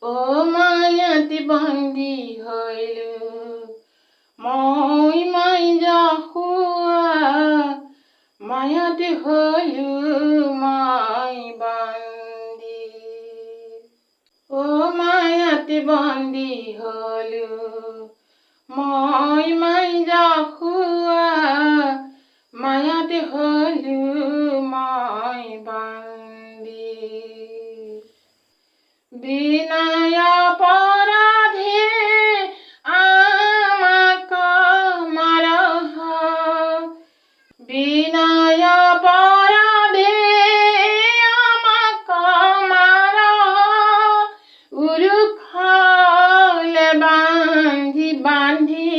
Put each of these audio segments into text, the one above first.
ও মায়াতে বন্দী হইল মই মাইজা খুয়া মায়াতে হইল মাই বন্দী ও মায়াতে বন্দী হইল মই মাইজা খুয়া মায়াতে হইল মাই বন্দী বিনয় অপরাধে আমাক মারহ বিনয় অপরাধে আমাক মারহ উরুখালে বান্ধি বান্ধি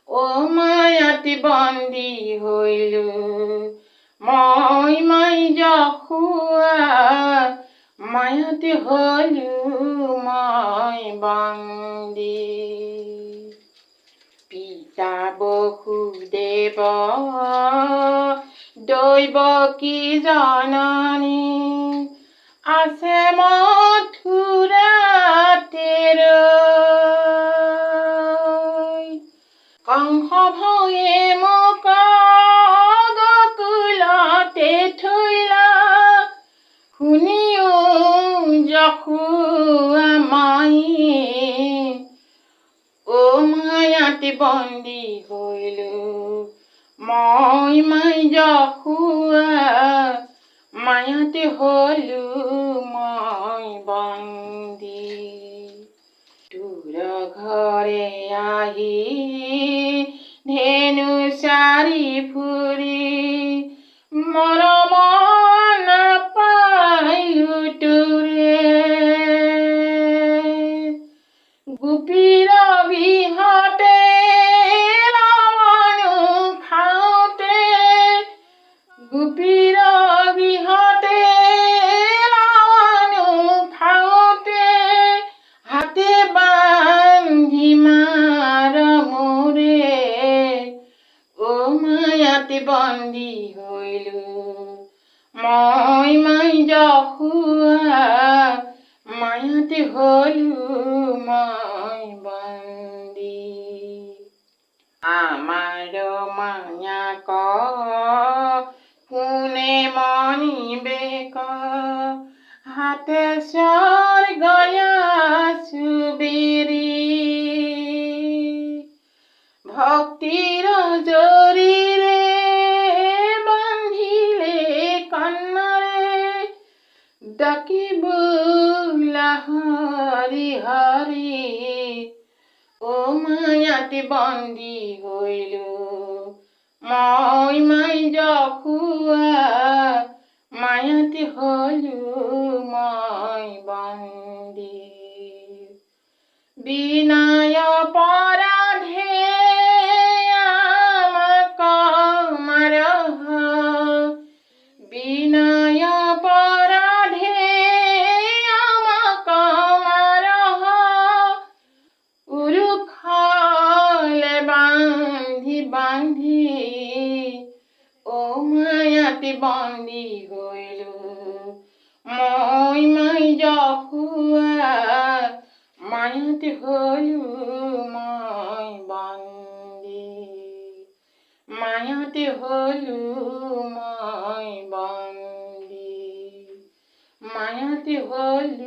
ও মায়াতে বন্দী হইল মই মাইজা খুয়া মায়াতে হইল মাই বন্দী পিতা বসুদেৱ দৈৱ কি জননী আছে মথুৰাতে ৰৈ কংস ভয়ে মোক গকুলতে থৈলা শুনিও যশোৱা মায়ে ও মায়াতে বন্দী হইল মই মাইজা খুয়া মায়াতে হইল মই বন্দী তোৰ ঘৰে আহি ধেনু চাৰি ফুৰি মৰম নাপাইলো তোৰে গোপীৰ বিহতে লৱণো খাওঁতে গোপীৰ বিহতে লৱণো খাওঁতে হাতে বান্ধি মাৰ মোৰে ও মায়াতে বন্দী হইল মই মাইজা খুয়া মায়াতে হইল মই বন্দী আমার মায়াক কোনে মনিবে হাতে স্বর্গয়া সুবেরি ভক্তির জরিরে বান্ধিলে কন্নরে ডাকিব হরি হরি ও মায়াতে বন্দী হইল মই মাইজা খুয়া মায়াতে হইল মই বন্দী বিনয় অপরাধে আমাক মারহ বিনয় অপরাধে আমাক মারহ উরুখালে বান্ধি বান্ধি ও মায়াতে বন্দী হইল মই মাইজা খুয়া মায়াতে হইল মই বন্দী মায়াতে হইল মই বন্দী মায়াতে হইল